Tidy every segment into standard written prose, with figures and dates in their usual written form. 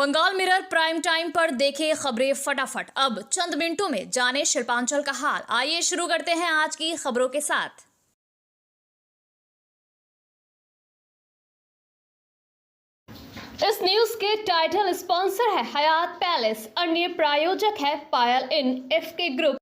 Bengal mirror prime time पर देखे खबरें फटाफट। अब चंद मिनटों में जाने शिल्पांचल का हाल। आइए शुरू करते हैं आज की खबरों के साथ। इस न्यूज के टाइटल स्पॉन्सर है हयात पैलेस, अन्य प्रायोजक है पायल इन एफके ग्रुप।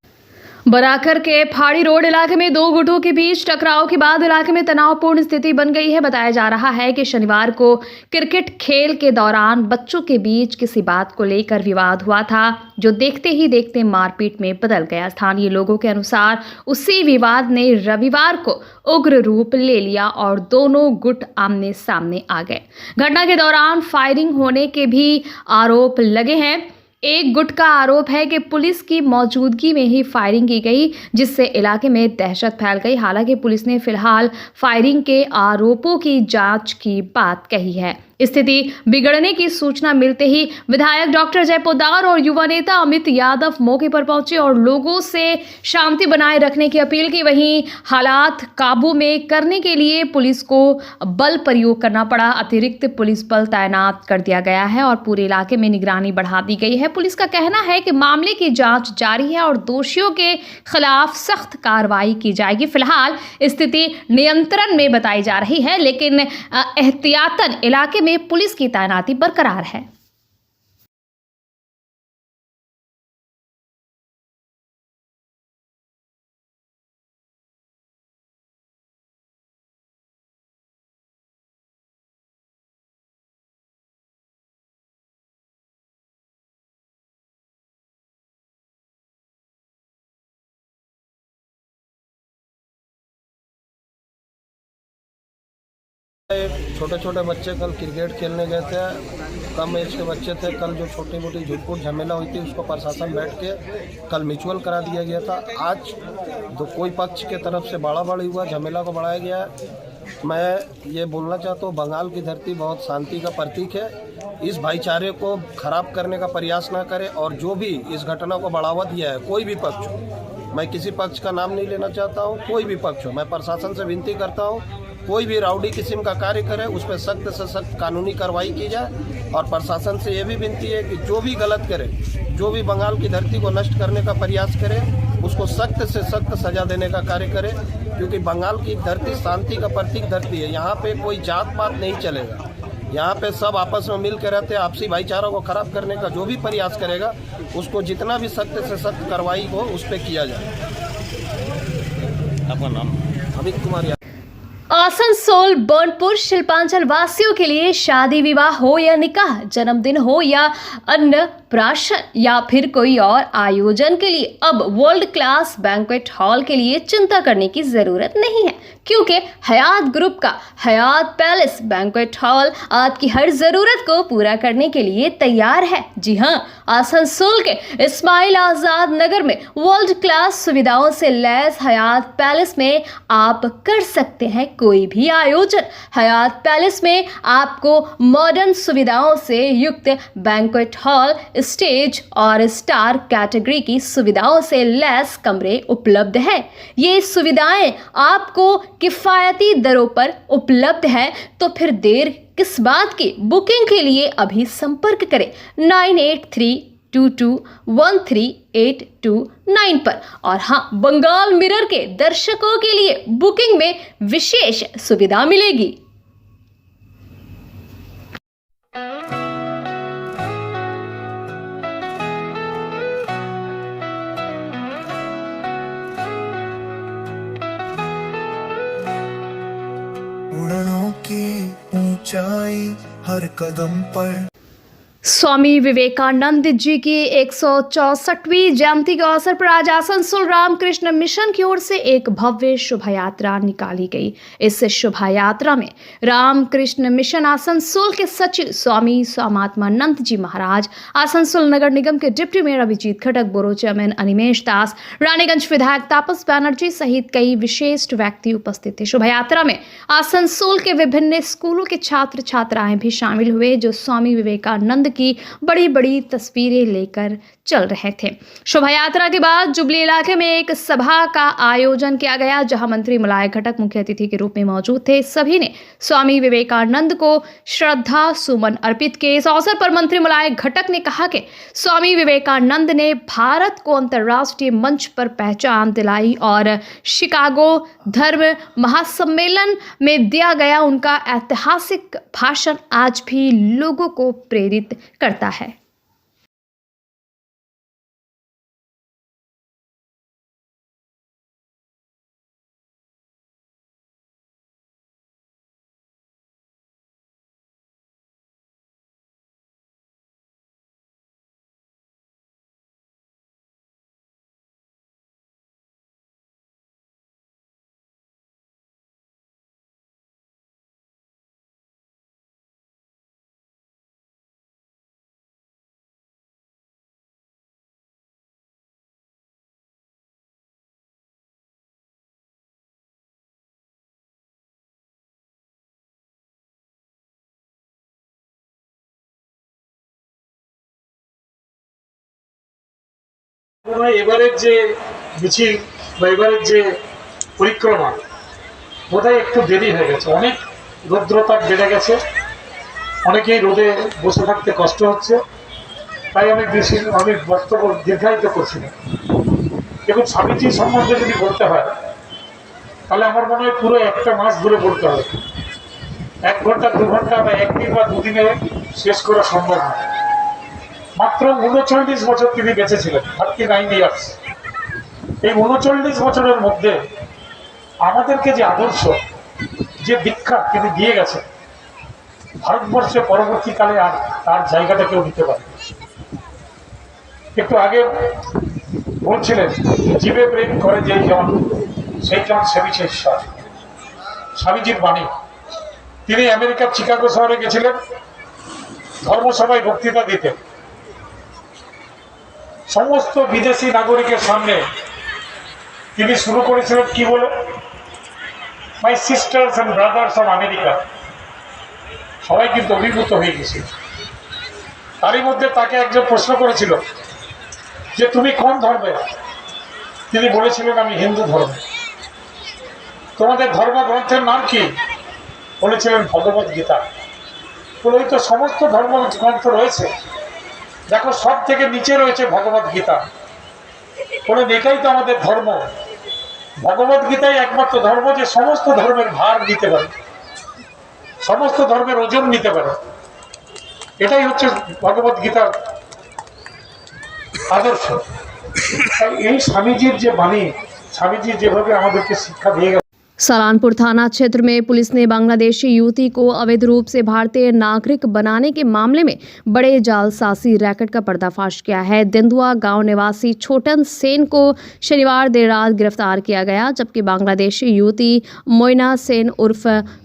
बराकर के फाड़ी रोड इलाके में दो गुटों के बीच टकराव के बाद इलाके में तनावपूर्ण स्थिति बन गई है। बताया जा रहा है कि शनिवार को क्रिकेट खेल के दौरान बच्चों के बीच किसी बात को लेकर विवाद हुआ था, जो देखते ही देखते मारपीट में बदल गया। स्थानीय लोगों के अनुसार उसी विवाद ने रविवार को उग्र रूप ले लिया और दोनों गुट आमने सामने आ गए। घटना के दौरान फायरिंग होने के भी आरोप लगे हैं। एक गुट का आरोप है कि पुलिस की मौजूदगी में ही फायरिंग की गई, जिससे इलाके में दहशत फैल गई। हालांकि पुलिस ने फिलहाल फायरिंग के आरोपों की जांच की बात कही है। स्थिति बिगड़ने की सूचना मिलते ही विधायक डॉक्टर जय पोद्दार और युवा नेता अमित यादव मौके पर पहुंचे और लोगों से शांति बनाए रखने की अपील की। वहीं हालात काबू में करने के लिए पुलिस को बल प्रयोग करना पड़ा। अतिरिक्त पुलिस बल तैनात कर दिया गया है और पूरे इलाके में निगरानी बढ़ा दी गई है। पुलिस का कहना है कि मामले की जांच जारी है और दोषियों के खिलाफ सख्त कार्रवाई की जाएगी। फिलहाल स्थिति नियंत्रण में बताई जा रही है, लेकिन एहतियातन इलाके में पुलिस की तैनाती बरकरार है। छोटे छोटे बच्चे कल क्रिकेट खेलने गए थे। कम एज के बच्चे थे। कल जो छोटी मोटी झुटपुट झमेला हुई थी उसको प्रशासन बैठ के कल म्यूचुअल करा दिया गया था। आज कोई पक्ष के तरफ से बाड़ाबाड़ी हुआ, झमेला को बढ़ाया गया है। मैं ये बोलना चाहता हूँ, बंगाल की धरती बहुत शांति का प्रतीक है। इस भाईचारे को खराब करने का प्रयास ना करें और जो भी इस घटना को बढ़ावा दिया है, कोई भी पक्ष हो, मैं किसी पक्ष का नाम नहीं लेना चाहता हूँ, कोई भी पक्ष हो, मैं प्रशासन से विनती करता हूँ कोई भी राउडी किस्म का कार्य करे उस पर सख्त से सख्त कानूनी कार्रवाई की जाए। और प्रशासन से ये भी विनती है कि जो भी गलत करे, जो भी बंगाल की धरती को नष्ट करने का प्रयास करे, उसको सख्त से सख्त सजा देने का कार्य करे, क्योंकि बंगाल की धरती शांति का प्रतीक धरती है। यहाँ पे कोई जात पात नहीं चलेगा। यहाँ पे सब आपस में मिल के रहते हैं। आपसी भाईचारा को खराब करने का जो भी प्रयास करेगा उसको जितना भी सख्त से सख्त कार्रवाई हो उस पर किया जाए। आपका नाम? अमित कुमार। आसनसोल बर्नपुर शिल्पांचल वासियों के लिए शादी विवाह हो या निकाह, जन्मदिन हो या अन्नप्राशन या फिर कोई और आयोजन के लिए अब वर्ल्ड क्लास बैंक्वेट हॉल के लिए चिंता करने की जरूरत नहीं है, क्योंकि हयात ग्रुप का हयात पैलेस बैंक्वेट हॉल आपकी हर जरूरत को पूरा करने के लिए तैयार है। जी हाँ, आसनसोल के इस्माइल आजाद नगर में वर्ल्ड क्लास सुविधाओं से लैस हयात पैलेस में आप कर सकते हैं कोई भी आयोजन। हयात पैलेस में आपको मॉडर्न सुविधाओं से युक्त बैंक्वेट हॉल, स्टेज और स्टार कैटेगरी की सुविधाओं से लैस कमरे उपलब्ध है। ये सुविधाएं आपको किफायती दरों पर उपलब्ध है, तो फिर देर किस बात की? बुकिंग के लिए अभी संपर्क करें 9832213829 पर। और हाँ, बंगाल मिरर के दर्शकों के लिए बुकिंग में विशेष सुविधा मिलेगी। उड़नों की ऊंचाई हर कदम पर। स्वामी विवेकानंद जी की 164वीं जयंती के अवसर पर आज आसनसोल रामकृष्ण मिशन की ओर से एक भव्य शोभा यात्रा निकाली गई। इस शोभा यात्रा में रामकृष्ण मिशन आसनसोल के सचिव स्वामी स्वामात्मानंद जी महाराज, आसनसोल नगर निगम के डिप्टी मेयर अभिजीत खटक, बोरो चेयरमैन अनिमेश दास, रानीगंज विधायक तापस बैनर्जी सहित कई विशिष्ट व्यक्ति उपस्थित थे। शोभा यात्रा में आसनसोल के विभिन्न स्कूलों के छात्र छात्राएं भी शामिल हुए, जो स्वामी विवेकानंद की बड़ी बड़ी तस्वीरें लेकर चल रहे थे। शोभा यात्रा के बाद जुबली इलाके में एक सभा का आयोजन किया गया, जहां मंत्री मलाय घटक मुख्य अतिथि के रूप में मौजूद थे। सभी ने स्वामी विवेकानंद को श्रद्धा सुमन अर्पित किए। इस अवसर पर मंत्री मलाय घटक ने कहा कि स्वामी विवेकानंद ने भारत को अंतर्राष्ट्रीय मंच पर पहचान दिलाई और शिकागो धर्म महासम्मेलन में दिया गया उनका ऐतिहासिक भाषण आज भी लोगों को प्रेरित करता है। এবারের যে মিছিল বা এবারের যে পরিক্রমা বোধহয় একটু দেরি হয়ে গেছে, অনেক রৌদ্রতাপ বেড়ে গেছে, অনেকেই রোদে বসে থাকতে কষ্ট হচ্ছে, তাই অনেক বক্তব্য দীর্ঘায়িত করছি না। দেখুন, স্বামীজি সম্বন্ধে যদি বলতে হয় তাহলে আমার মনে হয় পুরো একটা মাস ধরে বলতে হবে। 1 ঘন্টা 2 ঘন্টা বা একদিন বা দুদিনে শেষ করা সম্ভব নয়। মাত্র 39 বছর তিনি বেঁচে ছিলেন, 39 ইয়ার্স। এই 39 বছরের মধ্যে আমাদেরকে যে আদর্শ, যে দীক্ষা তিনি দিয়ে গেছেন, ভারতবর্ষে পরবর্তীকালে আর তার জায়গাটা কেউ নিতে পারে। একটু আগে বলছিলেন, জীবে প্রেম করে যেই জন সেই জন সেবিছে ঈশ্বর, স্বামীজির বাণী। তিনি আমেরিকার চিকাগো শহরে গেছিলেন, ধর্মসভায় বক্তৃতা দিতেন। সমস্ত বিদেশি নাগরিকের সামনে তিনি শুরু করেছিলেন কি বলে, my sisters and brothers of America. সবাই কিন্তু অভিভূত হয়ে গেছিল। তারই মধ্যে তাকে একজন প্রশ্ন করেছিল যে তুমি কোন ধর্মের? তিনি বলেছিলেন আমি হিন্দু ধর্ম। তোমাদের ধর্মগ্রন্থের নাম কি? বলেছিলেন ভগবত গীতা। বলে তো সমস্ত ধর্মগ্রন্থ রয়েছে, দেখো সব থেকে নিচে রয়েছে ভগবত গীতা। বলে এটাই তো আমাদের ধর্ম। ভগবত গীতাই একমাত্র ধর্ম যে সমস্ত ধর্মের ভার নিতে পারে, সমস্ত ধর্মের ওজন নিতে পারে। এটাই হচ্ছে ভগবত গীতার আদর্শ। এই স্বামীজির যে বাণী, স্বামীজি যেভাবে আমাদেরকে শিক্ষা দিয়ে গেছে। सलानपुर थाना क्षेत्र में पुलिस ने बांग्लादेशी युवती को अवैध रूप से भारतीय नागरिक बनाने के मामले में बड़े जालसाजी रैकेट का पर्दाफाश किया है। दिंदुआ गांव निवासी छोटन सेन को शनिवार देर रात गिरफ्तार किया गया, जबकि बांग्लादेशी युवती मोइना सेन उर्फ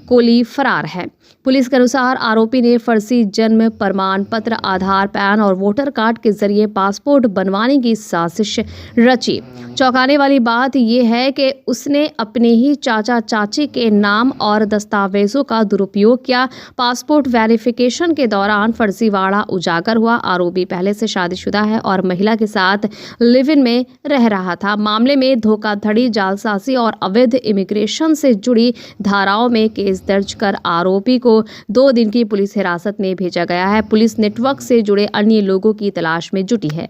कोली फरार है। पुलिस के अनुसार आरोपी ने फर्जी जन्म प्रमाण पत्र, आधार, पैन और वोटर कार्ड के जरिए पासपोर्ट बनवाने की साजिश रची। चौंकाने वाली बात यह है कि उसने अपने ही चाचा चाची के नाम और दस्तावेजों का दुरुपयोग किया। पासपोर्ट वेरिफिकेशन के दौरान फर्जीवाड़ा उजागर हुआ। आरोपी पहले से शादीशुदा है और महिला के साथ लिव इन में रह रहा था। मामले में धोखाधड़ी, जालसाजी और अवैध इमिग्रेशन से जुड़ी धाराओं में केस दर्ज कर आरोपी को 2 दिन की पुलिस हिरासत में भेजा गया है। पुलिस नेटवर्क से जुड़े अन्य लोगों की तलाश में जुटी है।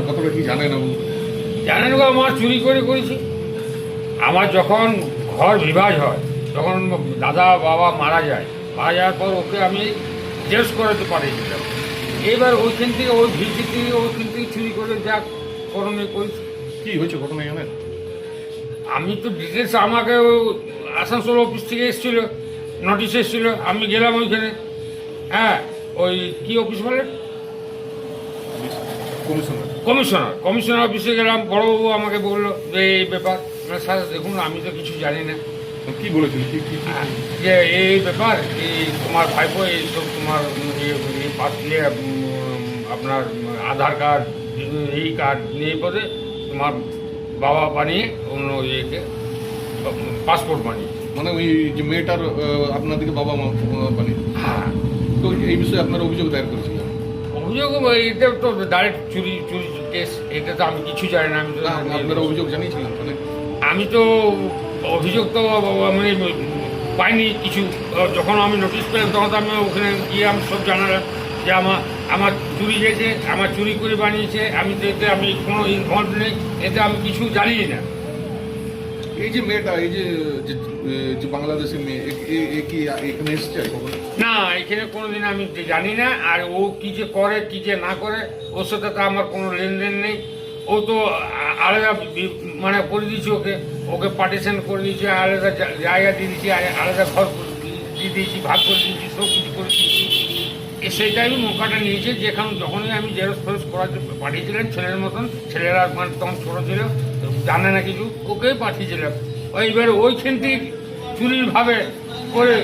কতটা কি জানেন? জানেন গো, আমার চুরি করে করেছি। আমার যখন ঘর বিভাজ হয়, যখন দাদা বাবা মারা যাওয়ার পর ওকে আমি জেস করাতে পারিছিলাম। এবার ওইখান থেকে ওই ভিসি থেকে ওইখান থেকে চুরি করে যা করণীয় করেছি। কি হয়েছে ঘটনা জানেন? আমি তো ডিটেলস, আমাকে আসানসোল অফিস থেকে এসেছিলো, নোটিশ এসেছিলো, আমি গেলাম ওইখানে। হ্যাঁ, ওই কি অফিস বলে, কমিশনার অফিসে গেলাম। বড়বাবু আমাকে বললো যে এই ব্যাপার। স্যার দেখুন, আমি তো কিছু জানি না। কি বলেছিল? যে এই ব্যাপার, এই তোমার ভাইপো এইসব তোমার আপনার আধার কার্ড, এই কার্ড নিয়ে পরে তোমার বাবা বানিয়ে অন্য ইয়েকে পাসপোর্ট বানিয়ে, মানে ওই যে মেয়েটার আপনাদেরকে বাবা মা বানিয়ে। হ্যাঁ। তো এই বিষয়ে আপনারা অভিযোগ দায়ের করেছিলেন? অভিযোগ এটা তো ডাইরেক্ট চুরি কেস, এটা তো আমি কিছু জানি না। আমি তো আপনারা অভিযোগ জানিয়েছিলেন? আমি তো অভিযোগ তো মানে পাইনি কিছু। যখন আমি নোটিশ পেলাম তখন তো আমি ওখানে গিয়ে আমি সব জানালাম যে আমার চুরি গেছে, আমার চুরি করে বানিয়েছে, আমি তো এতে আমি কোনো ইনভলভ নেই, এতে আমি কিছু জানি না। এই যে মেয়েটা, এই যে বাংলাদেশের মেয়ে, এ কি এখানে এসেছে কখনো? না, এখানে কোনোদিন আমি জানি না। আর ও কি যে করে কি যে না করে, ওর সাথে তো আমার কোনো লেনদেন নেই। ও তো আলাদা মানে করে দিয়েছি, ওকে পার্টিশন করে দিয়েছি, আলাদা জায়গা দিয়ে দিয়েছি, আলাদা ঘর দিয়ে দিয়েছি, ভাগ করে দিয়েছি, সব কিছু করে দিয়েছি। সেইটাই মৌকাটা নিয়েছে। যখনই আমি জেরক্স ফেরক্স করাতে পাঠিয়েছিলাম ছেলের মতন, ছেলেরা মানে তখন ছোটো ছিল, জানে না কিছু, ওকেই পাঠিয়েছিলাম। এইবার ওইখান থেকে চুরির ভাবে করে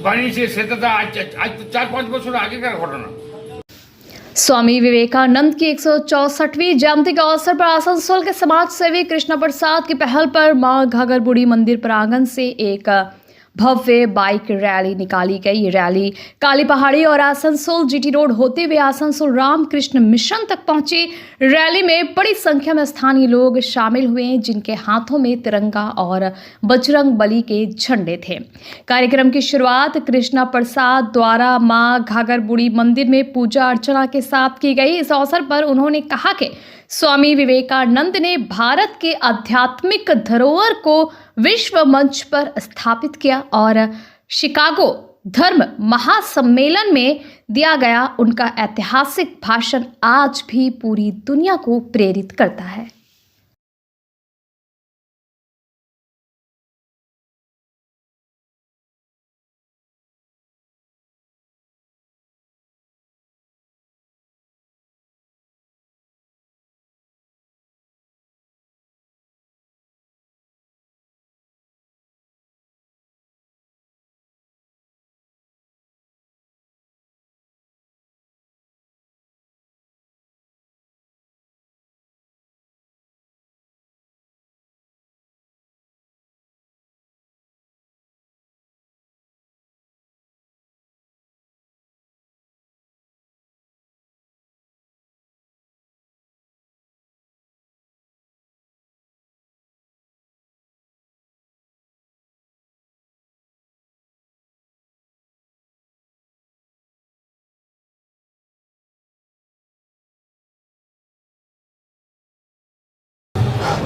বানিয়েছে। সেটা তো আজ তো 4-5 বছর আগেকার ঘটনা। स्वामी विवेकानंद की 164वीं जयंती के अवसर पर आसनसोल के समाज सेवी कृष्णा प्रसाद की पहल पर मां घाघर बुढ़ी मंदिर प्रांगण से एक भव्य बाइक रैली निकाली गई। ये रैली काली पहाड़ी और आसनसोल जीटी रोड होते हुए आसनसोल रामकृष्ण मिशन तक पहुंची। रैली में बड़ी संख्या में स्थानीय लोग शामिल हुए, जिनके हाथों में तिरंगा और बजरंग बली के झंडे थे। कार्यक्रम की शुरुआत कृष्णा प्रसाद द्वारा मां घाघर बुढ़ी मंदिर में पूजा अर्चना के साथ की गई। इस अवसर पर उन्होंने कहा कि स्वामी विवेकानंद ने भारत के आध्यात्मिक धरोहर को विश्व मंच पर स्थापित किया और शिकागो धर्म महासम्मेलन में दिया गया उनका ऐतिहासिक भाषण आज भी पूरी दुनिया को प्रेरित करता है।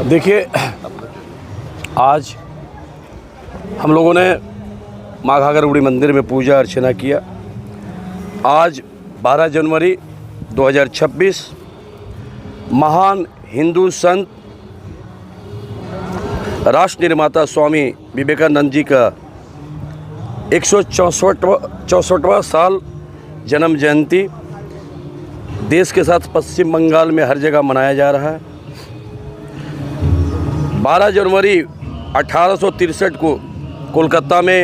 देखिए, आज हम लोगों ने माँ घाघर बुढ़ी मंदिर में पूजा अर्चना किया। आज 12 जनवरी 2026 महान हिंदू संत राष्ट्र निर्माता स्वामी विवेकानंद जी का 164वां साल जन्म जयंती देश के साथ पश्चिम बंगाल में हर जगह मनाया जा रहा है। 12 जनवरी 1863 को कोलकाता में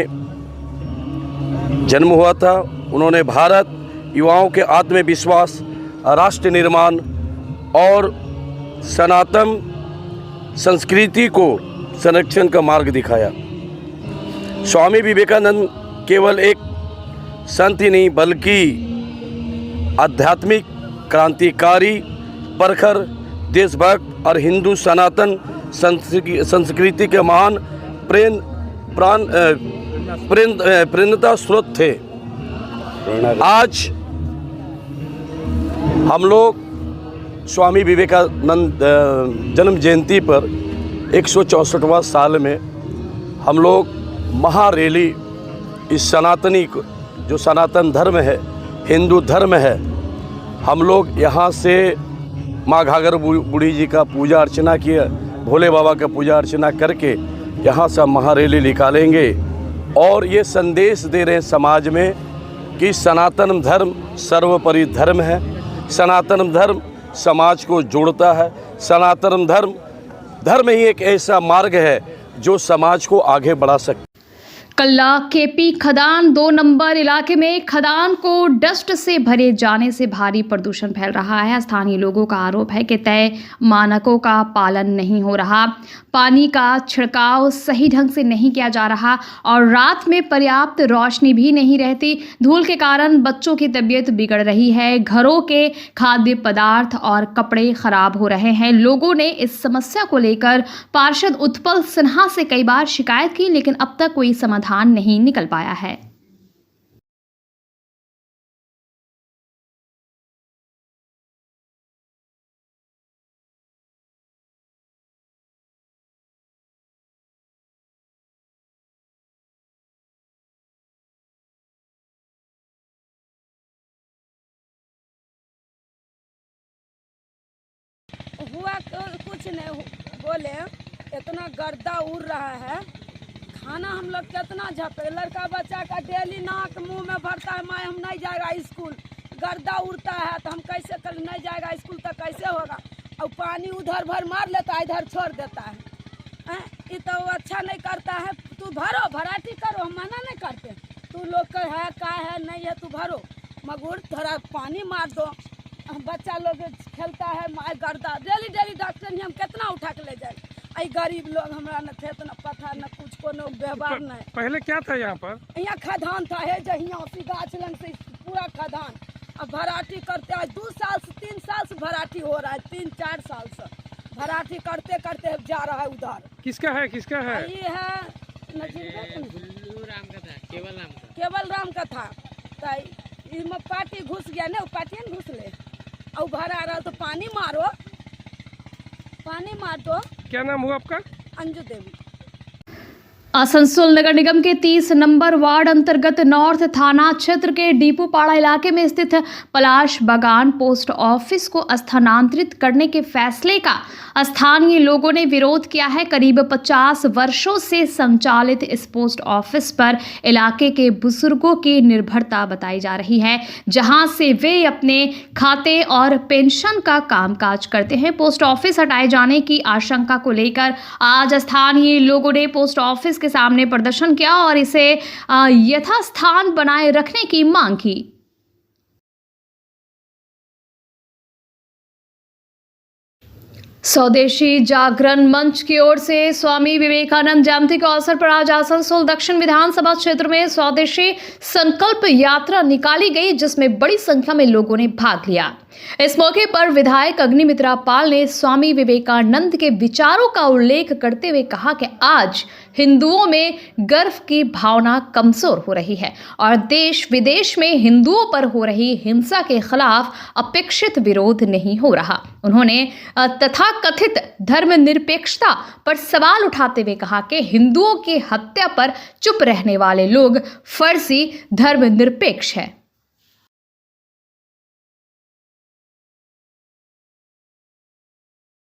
जन्म हुआ था। उन्होंने भारत युवाओं के आत्मविश्वास, राष्ट्र निर्माण और सनातन संस्कृति को संरक्षण का मार्ग दिखाया। स्वामी विवेकानंद केवल एक संत ही नहीं बल्कि आध्यात्मिक क्रांतिकारी, प्रखर देशभक्त और हिंदू सनातन संस्कृति के महान प्रेरणा स्रोत थे। आज हम लोग स्वामी विवेकानंद जन्म जयंती पर 164वां साल में हम लोग महारैली इस सनातनी जो सनातन धर्म है, हिंदू धर्म है, हम लोग यहाँ से माँ घाघर बूढ़ी जी का पूजा अर्चना किया, भोले बाबा का पूजा अर्चना करके यहाँ से महारैली निकालेंगे और ये संदेश दे रहे हैं समाज में कि सनातन धर्म सर्वोपरि धर्म है। सनातन धर्म समाज को जोड़ता है। सनातन धर्म ही एक ऐसा मार्ग है जो समाज को आगे बढ़ा सकता है। कल्ला केपी खदान 2 नंबर इलाके में खदान को डस्ट से भरे जाने से भारी प्रदूषण फैल रहा है। स्थानीय लोगों का आरोप है कि तय मानकों का पालन नहीं हो रहा, पानी का छिड़काव सही ढंग से नहीं किया जा रहा और रात में पर्याप्त रोशनी भी नहीं रहती। धूल के कारण बच्चों की तबीयत बिगड़ रही है, घरों के खाद्य पदार्थ और कपड़े खराब हो रहे हैं। लोगों ने इस समस्या को लेकर पार्षद उत्पल सिन्हा से कई बार शिकायत की, लेकिन अब तक कोई समाधान नहीं निकल पाया है। हुआ कुछ नहीं, बोले इतना गर्दा उड़ रहा है, खाना हम लोग कितना झपे, लड़का बच्चा का डेली नाक मुंह में भरता है, माँ हम नहीं जाएगा स्कूल, गर्दा उड़ता है तो हम कैसे कल नहीं जाएगा स्कूल तो कैसे होगा। और पानी उधर भर मार लेता है, इधर छोड़ देता है। ये तो अच्छा नहीं करता है। तू भरो, भराटी करो, हम मना नहीं करते। तू लोग का है नहीं है, तू भरो, मगर थोड़ा पानी मार दो। बच्चा लोग खेलता है, माँ गर्दा डेली डॉक्टर नहीं, हम कितना उठा के ले जाए। आई गरीब लोग हमारा न थे, न पता न कुछ को व्यवहार नहीं। पहले क्या था यहाँ पर? यहाँ खदान था है जहिया गाछ लंग से पूरा खदान। अब भराटी करते आज 2 साल से 3 साल से भराटी हो रहा है, 3-4 साल से भराटी करते करते जा रहा है उधर। किसका है? ये है केवल राम का था। तो पार्टी घुस गया ना, पार्टी ने घुस ले और भरा रहा तो पानी मार दो। क्या नाम हुआ आपका? अंजू देवी। आसनसोल नगर निगम के 30 नंबर वार्ड अंतर्गत नॉर्थ थाना क्षेत्र के डीपूपाड़ा इलाके में स्थित पलाश बागान पोस्ट ऑफिस को स्थानांतरित करने के फैसले का स्थानीय लोगों ने विरोध किया है। करीब 50 वर्षों से संचालित इस पोस्ट ऑफिस पर इलाके के बुजुर्गों की निर्भरता बताई जा रही है, जहां से वे अपने खाते और पेंशन का कामकाज करते हैं। पोस्ट ऑफिस हटाए जाने की आशंका को लेकर आज स्थानीय लोगों ने पोस्ट ऑफिस के सामने प्रदर्शन किया और इसे यथास्थान बनाए रखने की मांग की। स्वदेशी जागरण मंच की ओर से स्वामी विवेकानंद जयंती के अवसर पर आज आसनसोल दक्षिण विधानसभा क्षेत्र में स्वदेशी संकल्प यात्रा निकाली गई, जिसमें बड़ी संख्या में लोगों ने भाग लिया। इस मौके पर विधायक अग्निमित्रा पाल ने स्वामी विवेकानंद के विचारों का उल्लेख करते हुए कहा कि आज हिंदुओं में गर्व की भावना कमजोर हो रही है और देश विदेश में हिंदुओं पर हो रही हिंसा के खिलाफ अपेक्षित विरोध नहीं हो रहा। उन्होंने तथाकथित धर्मनिरपेक्षता पर सवाल उठाते हुए कहा कि हिंदुओं की हत्या पर चुप रहने वाले लोग फर्जी धर्मनिरपेक्ष हैं।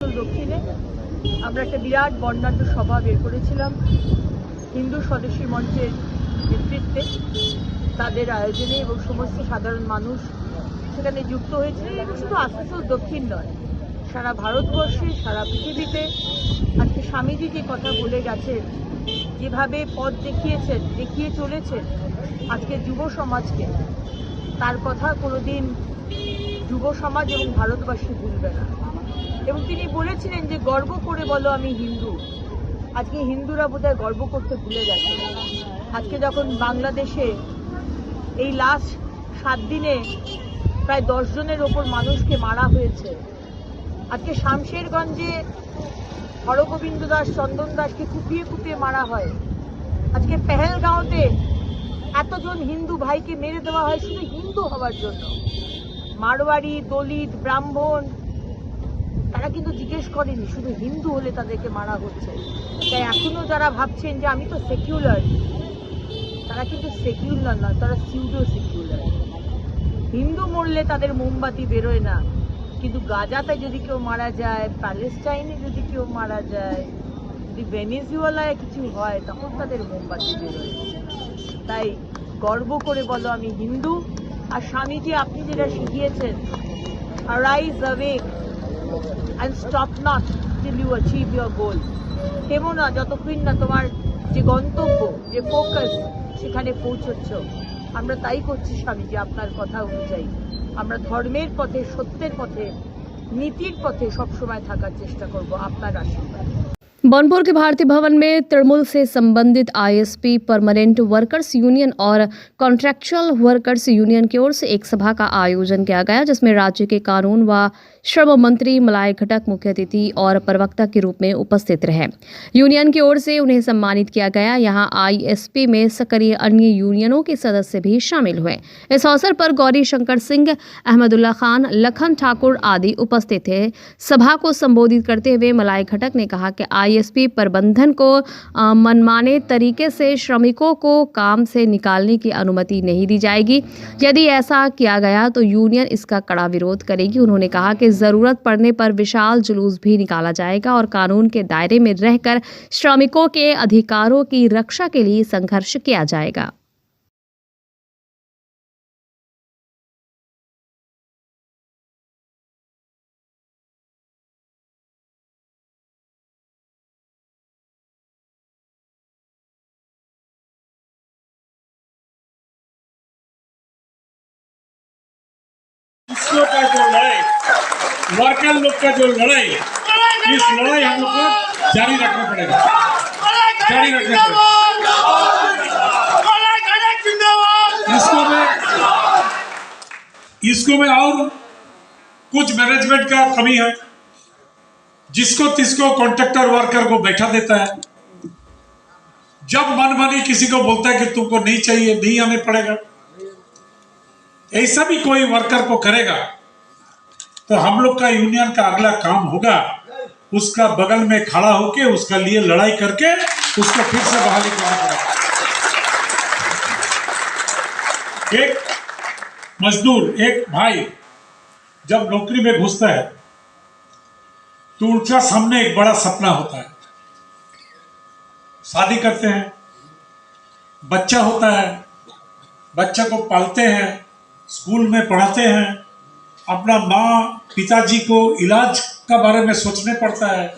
দক্ষিণে আমরা একটা বিরাট বর্ণাঢ্য সভা বের করেছিলাম হিন্দু স্বদেশী মঞ্চের নেতৃত্বে, তাদের আয়োজনে এবং সমস্ত সাধারণ মানুষ সেখানে যুক্ত হয়েছিলেন। এবং শুধু আসানসোল দক্ষিণ নয়, সারা ভারতবর্ষে সারা পৃথিবীতে আজকে স্বামীজি যে কথা বলে গেছেন, যেভাবে পথ দেখিয়ে চলেছেন আজকে যুব সমাজকে, তার কথা কোনোদিন যুব সমাজ এবং ভারতবাসী ভুলবে না। এবং তিনি বলেছিলেন যে গর্ব করে বলো আমি হিন্দু। আজকে হিন্দুরা বোধহয় গর্ব করতে ভুলে গেছে। আজকে যখন বাংলাদেশে এই লাস্ট 7 দিনে প্রায় 10 জনের ওপর মানুষকে মারা হয়েছে, আজকে শামশেরগঞ্জে হরগোবিন্দ দাস চন্দন দাসকে কুপিয়ে কুপিয়ে মারা হয়, আজকে পেহেলগাঁওতে এতজন হিন্দু ভাইকে মেরে দেওয়া হয় শুধু হিন্দু হওয়ার জন্য। মারোয়ারি, দলিত, ব্রাহ্মণ, তারা কিন্তু জিজ্ঞেস করেনি শুধু হিন্দু হলে তাদেরকে মারা হচ্ছে। তাই এখনো যারা ভাবছেন যে আমি তো সেকুলার, তারা কিন্তু সেকুলার নয়, তারা সিউডো সেকুলার। হিন্দু মরলে তাদের মোমবাতি বেরোয় না, কিন্তু গাজাতে যদি কেউ মারা যায়, প্যালেস্টাইনে যদি কেউ মারা যায়, যদি ভেনেজুয়েলায় কিছু হয়, তখন তাদের মোমবাতি বেরোয়। তাই গর্ব করে বলো আমি হিন্দু। আর স্বামীজি আপনি যেটা শিখিয়েছেন, arise awake and stop not till you achieve your goal, থেমো না যতক্ষণ না তোমার যে গন্তব্য, যে ফোকাস, সেখানে পৌঁছচ্ছ। আমরা তাই করছি স্বামীজি, আপনার কথা অনুযায়ী আমরা ধর্মের পথে, সত্যের পথে, নীতির পথে সবসময় থাকার চেষ্টা করব। আপনার আশীর্বাদ। बनपुर के भारतीय भवन में तृणमूल से संबंधित आईएसपी, परमानेंट वर्कर्स यूनियन और कॉन्ट्रैक्चुअल वर्कर्स यूनियन की ओर से एक सभा का आयोजन किया गया, जिसमें राज्य के कानून व श्रम मंत्री मलाय घटक मुख्य अतिथि और प्रवक्ता के रूप में उपस्थित रहे। यूनियन की ओर से उन्हें सम्मानित किया गया। यहां आईएसपी में सक्रिय अन्य यूनियनों के सदस्य भी शामिल हुए। इस अवसर पर गौरी शंकर सिंह, अहमदुल्ला खान, लखन ठाकुर आदि उपस्थित थे। सभा को संबोधित करते हुए मलाय घटक ने कहा कि आईएसपी प्रबंधन को मनमाने तरीके से श्रमिकों को काम से निकालने की अनुमति नहीं दी जाएगी। यदि ऐसा किया गया तो यूनियन इसका कड़ा विरोध करेगी। उन्होंने कहा कि जरूरत पड़ने पर विशाल जुलूस भी निकाला जाएगा और कानून के दायरे में रहकर श्रमिकों के अधिकारों की रक्षा के लिए संघर्ष किया जाएगा। इसरो का जो लड़ाई, वर्कर लोग का जो लड़ाई, इस लड़ाई हम लोग को जारी रखना पड़ेगा, जारी रखना पड़ेगा। इसको में और कुछ मैनेजमेंट का कमी है, जिसको तिसको कॉन्ट्रैक्टर वर्कर को बैठा देता है। जब मनमानी किसी को बोलता है कि तुमको नहीं चाहिए, नहीं आने पड़ेगा, ऐसा भी कोई वर्कर को करेगा तो हम लोग का यूनियन का अगला काम होगा उसका बगल में खड़ा होके उसका लिए लड़ाई करके उसको फिर से बहाली करना पड़ेगा। एक मजदूर, एक भाई जब नौकरी में घुसता है तो उसका सामने एक बड़ा सपना होता है। शादी करते हैं, बच्चा होता है, बच्चा को पालते हैं, स्कूल में पढ़ाते हैं, अपना माँ पिताजी को इलाज का बारे में सोचने पड़ता है।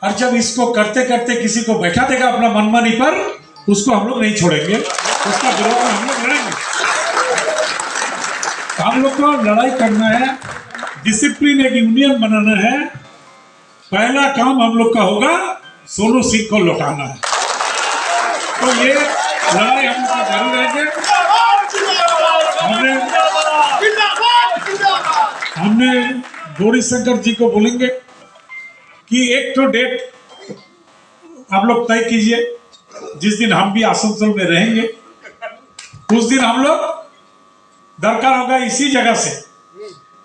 और जब इसको करते करते किसी को बैठा देगा अपना मनमानी पर, उसको हम लोग नहीं छोड़ेंगे, उसका विरोध में हम लोग लड़ेंगे। हम लोग को लड़ाई करना है, डिसिप्लिन, एक यूनियन बनाना है। पहला काम हम लोग का होगा सोनू सिंह को लौटाना है। तो ये लड़ाई हम लोग का जारी रहेंगे। हमने गौरी शंकर जी को बोलेंगे कि एक तो डेट आप लोग तय कीजिए जिस दिन हम भी आसनसोल में रहेंगे, उस दिन हम लोग दरकार होगा इसी जगह से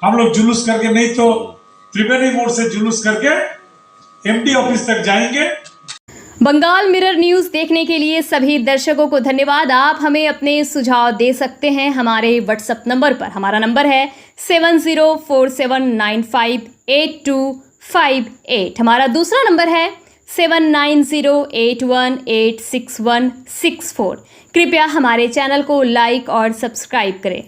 हम लोग जुलूस करके, नहीं तो त्रिवेणी मोड़ से जुलूस करके एमडी ऑफिस तक जाएंगे। बंगाल मिरर न्यूज़ देखने के लिए सभी दर्शकों को धन्यवाद। आप हमें अपने सुझाव दे सकते हैं हमारे व्हाट्सएप नंबर पर। हमारा नंबर है 7047958258। हमारा दूसरा नंबर है 7908186164। कृपया हमारे चैनल को लाइक और सब्सक्राइब करें।